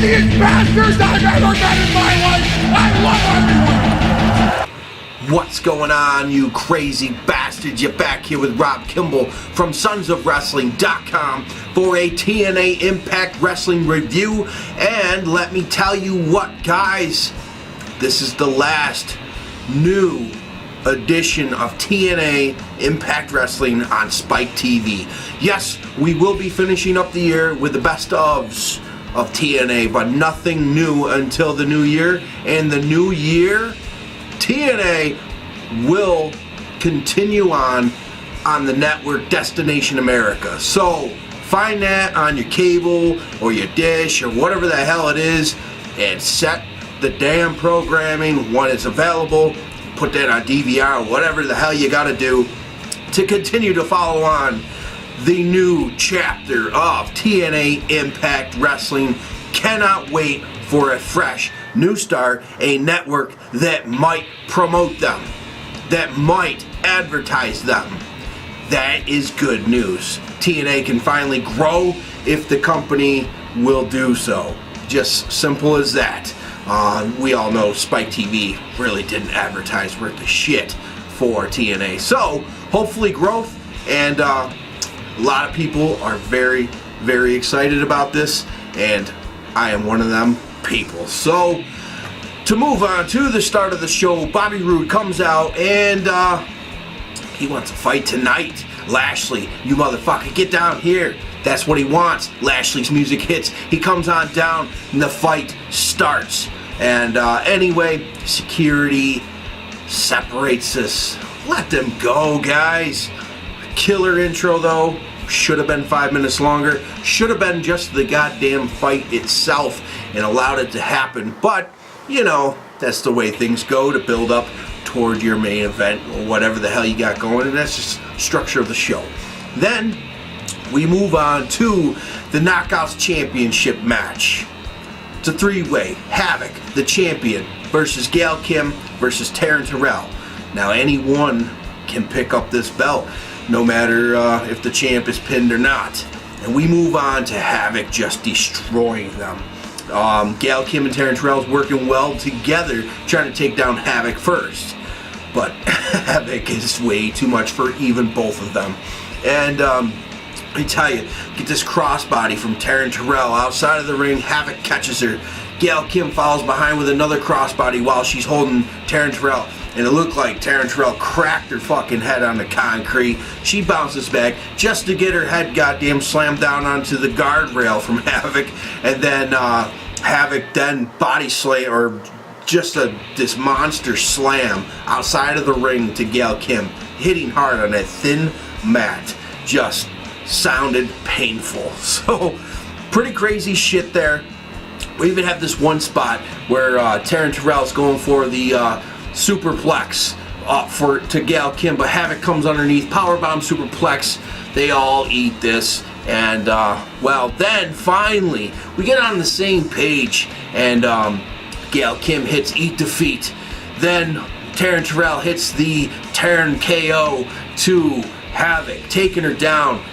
craziest bastards I've ever met in my life. I love everyone. What's going on, you crazy bastards? You're back here with Rob Kimball from sonsofwrestling.com for a TNA Impact Wrestling review. And let me tell you what, guys, this is the last new edition of TNA Impact Wrestling on Spike TV. Yes, we will be finishing up the year with the best ofs of TNA, but nothing new until the new year. And the new year, TNA will continue on the network Destination America. So find that on your cable or your dish or whatever the hell it is, and set the damn programming when it's available. Put that on DVR or whatever the hell you gotta do to continue to follow on the new chapter of TNA Impact Wrestling. Cannot wait for a fresh new start, a network that might promote them, that might advertise them. That is good news. TNA can finally grow if the company will do so. Just simple as that. We all know Spike TV really didn't advertise worth a shit for TNA. So, hopefully growth, and a lot of people are very, very excited about this, and I am one of them people. So, to move on to the start of the show, Bobby Roode comes out and he wants a fight tonight. Lashley, you motherfucker, get down here. That's what he wants. Lashley's music hits. He comes on down and the fight starts. And anyway, security separates us. Let them go, guys. Killer intro, though. Should have been 5 minutes longer. Should have been just the goddamn fight itself and allowed it to happen. But, you know, that's the way things go to build up toward your main event or whatever the hell you got going. And that's just structure of the show. Then we move on to the Knockouts Championship match. It's a three-way. Havoc, the champion, versus Gail Kim versus Taryn Terrell. Now, anyone can pick up this belt, no matter if the champ is pinned or not. And we move on to Havoc just destroying them. Gail Kim and Taryn Terrell's working well together, trying to take down Havoc first. But Havoc is way too much for even both of them. And I tell you, get this crossbody from Taryn Terrell outside of the ring. Havoc catches her. Gail Kim follows behind with another crossbody while she's holding Taryn Terrell. And it looked like Taryn Terrell cracked her fucking head on the concrete. She bounces back just to get her head goddamn slammed down onto the guardrail from Havoc. And then Havoc then body slam, or just this monster slam outside of the ring to Gail Kim, hitting hard on that thin mat. Just sounded painful. So, pretty crazy shit there. We even have this one spot where Taryn Terrell's going for the superplex to Gail Kim, but Havoc comes underneath, powerbomb superplex. They all eat this, and well, then finally we get on the same page, and Gail Kim hits Eat Defeat. Then Taryn Terrell hits the Taryn KO to Havoc, taking her down.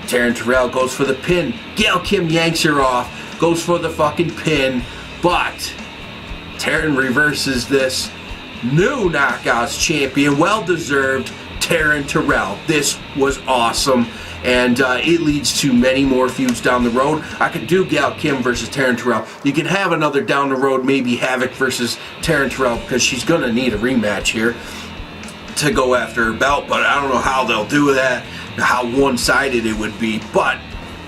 Taryn Terrell goes for the pin. Gail Kim yanks her off, goes for the fucking pin, but Taryn reverses this. New Knockouts champion, well-deserved, Taryn Terrell. This was awesome, and it leads to many more feuds down the road. I could do Gail Kim versus Taryn Terrell. You can have another down the road, maybe Havoc versus Taryn Terrell, because she's going to need a rematch here to go after her belt, but I don't know how they'll do that, how one-sided it would be. But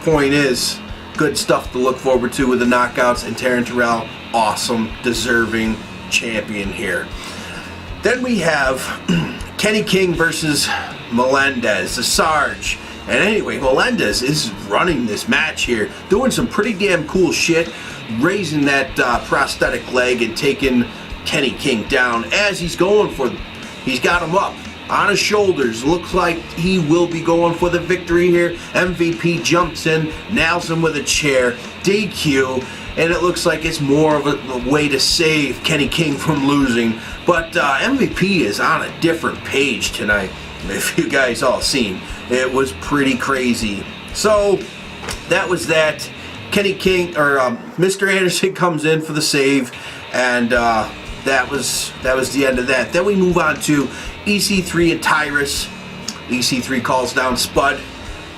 point is, good stuff to look forward to with the Knockouts, and Taryn Terrell, awesome, deserving champion here. Then we have Kenny King versus Melendez, the Sarge. And anyway, Melendez is running this match here, doing some pretty damn cool shit, raising that prosthetic leg and taking Kenny King down as he's going for, he's got him up on his shoulders. Looks like he will be going for the victory here. MVP jumps in, nails him with a chair, DQ, and it looks like it's more of a way to save Kenny King from losing. But MVP is on a different page tonight. If you guys all seen, it was pretty crazy. So that was that. Kenny King, or Mr. Anderson comes in for the save, and that was the end of that. Then we move on to EC3 and Tyrus. EC3 calls down Spud,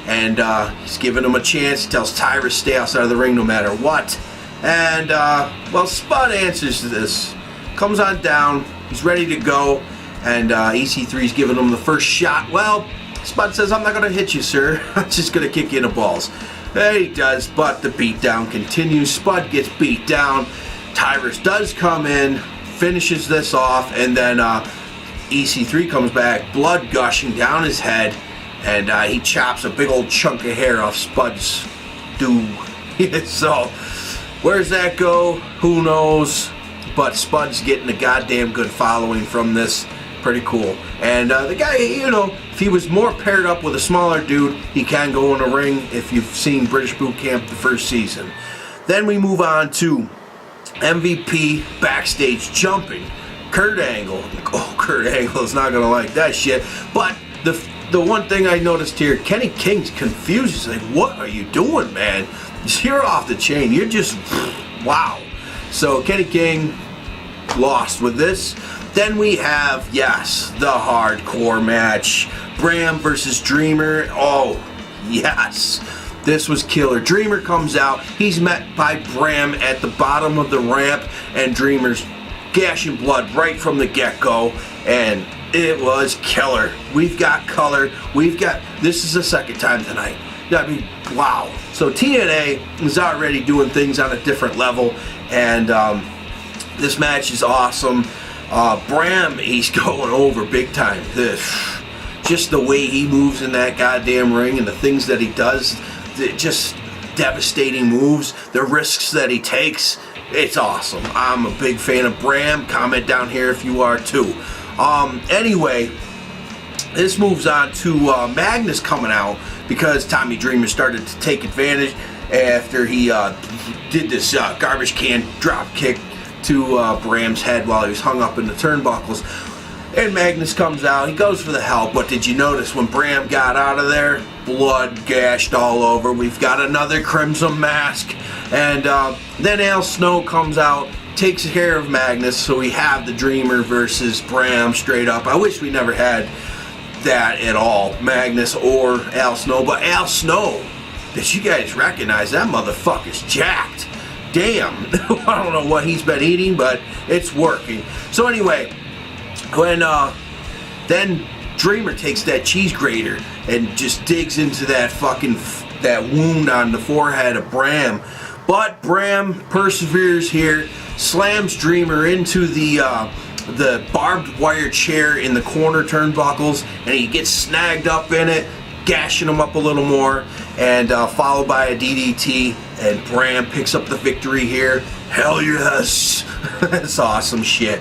and he's giving him a chance. He tells Tyrus stay outside of the ring no matter what. And well, Spud answers to this, comes on down, he's ready to go, and EC3's giving him the first shot. Well, Spud says, I'm not going to hit you, sir. I'm just going to kick you in the balls. And he does, but the beatdown continues. Spud gets beat down. Tyrus does come in, finishes this off, and then EC3 comes back, blood gushing down his head, and he chops a big old chunk of hair off Spud's dude. So, where's that go? Who knows? But Spud's getting a goddamn good following from this. Pretty cool. And the guy, you know, if he was more paired up with a smaller dude, he can go in a ring if you've seen British Boot Camp the first season. Then we move on to MVP backstage jumping. Kurt Angle. Oh, Kurt Angle is not going to like that shit. But the one thing I noticed here, Kenny King's confused. He's like, what are you doing, man? You're off the chain. You're just, wow. So Kenny King lost with this. Then we have, yes, the hardcore match. Bram versus Dreamer. Oh, yes. This was killer. Dreamer comes out. He's met by Bram at the bottom of the ramp, and Dreamer's gashing blood right from the get-go, and it was killer. We've got color. This is the second time tonight. I mean, wow. So TNA is already doing things on a different level, and this match is awesome. Bram, he's going over big time. Just the way he moves in that goddamn ring and the things that he does, just devastating moves, the risks that he takes, it's awesome. I'm a big fan of Bram. Comment down here if you are too. Anyway, this moves on to Magnus coming out because Tommy Dreamer started to take advantage after he did this garbage can drop kick to Bram's head while he was hung up in the turnbuckles. And Magnus comes out, he goes for the help, but did you notice when Bram got out of there, blood gashed all over. We've got another Crimson Mask, and then Al Snow comes out, takes care of Magnus, so we have the Dreamer versus Bram straight up. I wish we never had that at all, Magnus or Al Snow, but Al Snow, did you guys recognize that motherfucker's jacked? Damn, I don't know what he's been eating, but it's working. So anyway, when then Dreamer takes that cheese grater and just digs into that that wound on the forehead of Bram, but Bram perseveres here, slams Dreamer into the barbed wire chair in the corner turnbuckles, and he gets snagged up in it, gashing him up a little more, and followed by a DDT, and Bram picks up the victory here. Hell yes. That's awesome shit.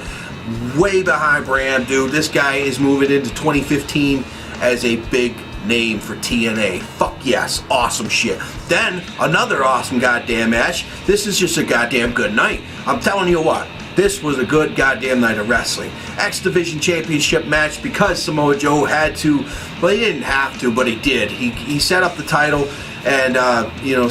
Way behind Bram, dude. This guy is moving into 2015 as a big name for TNA. Fuck yes. Awesome shit. Then, another awesome goddamn match. This is just a goddamn good night. I'm telling you what. This was a good goddamn night of wrestling. X Division Championship match because Samoa Joe had to, well, he didn't have to, but he did. He set up the title and,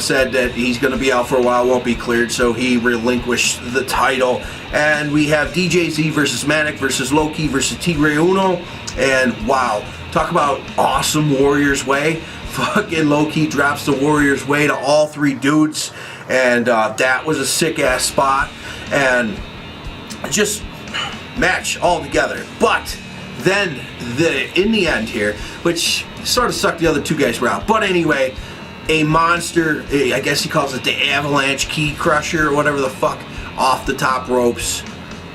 said that he's going to be out for a while, won't be cleared, so he relinquished the title. And we have DJZ versus Manic versus Loki versus Tigre Uno. And wow, talk about awesome Warriors Way. Fucking Loki drops the Warriors Way to all three dudes. And that was a sick ass spot. And just match all together. But then in the end here, which sort of sucked the other two guys were out. But anyway, a monster, I guess he calls it the Avalanche Key Crusher or whatever the fuck, off the top ropes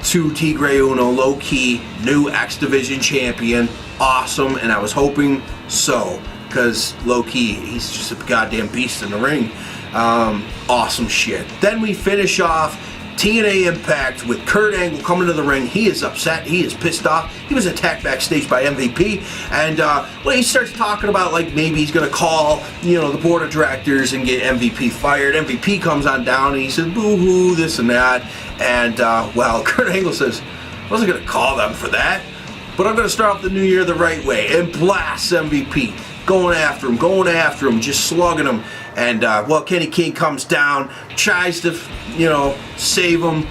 to Tigre Uno, Low Key, new X Division champion. Awesome, and I was hoping so, because Low Key, he's just a goddamn beast in the ring. Awesome shit. Then we finish off TNA Impact with Kurt Angle coming to the ring. He is upset. He is pissed off. He was attacked backstage by MVP. And when he starts talking about, like, maybe he's going to call, the board of directors and get MVP fired. MVP comes on down and he says, boo-hoo, this and that. And, Kurt Angle says, I wasn't going to call them for that. But I'm going to start off the new year the right way and blast MVP. Going after him, just slugging him. And, well, Kenny King comes down, tries to, save him.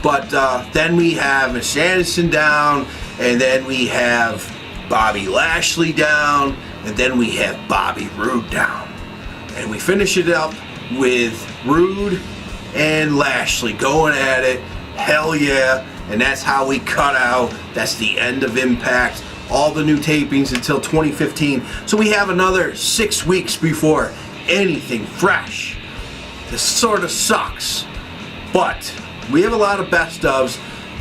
But then we have Miss Anderson down, and then we have Bobby Lashley down, and then we have Bobby Roode down. And we finish it up with Roode and Lashley going at it. Hell yeah. And that's how we cut out. That's the end of Impact. All the new tapings until 2015. So we have another 6 weeks before anything fresh. This sort of sucks. But we have a lot of best ofs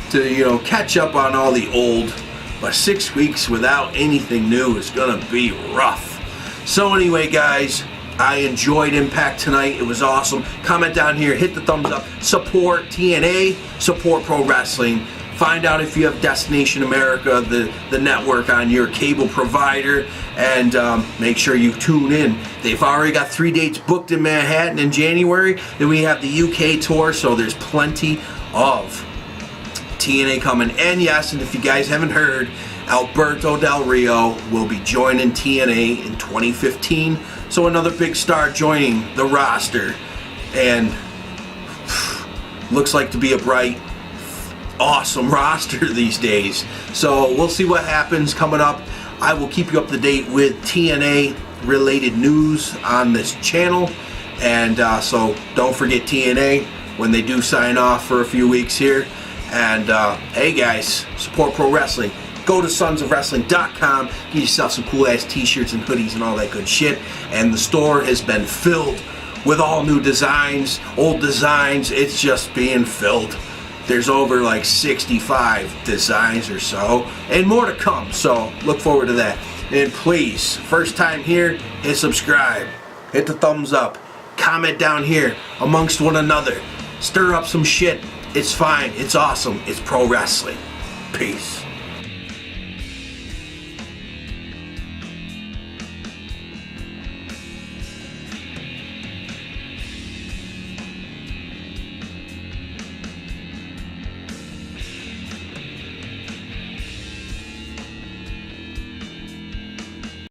to, catch up on all the old. But 6 weeks without anything new is going to be rough. So anyway, guys, I enjoyed Impact tonight. It was awesome. Comment down here, hit the thumbs up, support TNA, support pro wrestling. Find out if you have Destination America, the network on your cable provider, and make sure you tune in. They've already got 3 dates booked in Manhattan in January. Then we have the UK tour, so there's plenty of TNA coming. And yes, and if you guys haven't heard, Alberto Del Rio will be joining TNA in 2015. So another big star joining the roster, and looks like to be a bright, awesome roster these days. So we'll see what happens coming up. I will keep you up to date with TNA related news on this channel, and so don't forget TNA when they do sign off for a few weeks here. And hey guys, support pro wrestling. Go to sonsofwrestling.com, get yourself some cool ass t-shirts and hoodies and all that good shit. And the store has been filled with all new designs, old designs. It's just being filled. There's over like 65 designs or so, and more to come. So look forward to that. And please, first time here, hit subscribe, hit the thumbs up, comment down here amongst one another, stir up some shit. It's fine. It's awesome. It's pro wrestling. Peace.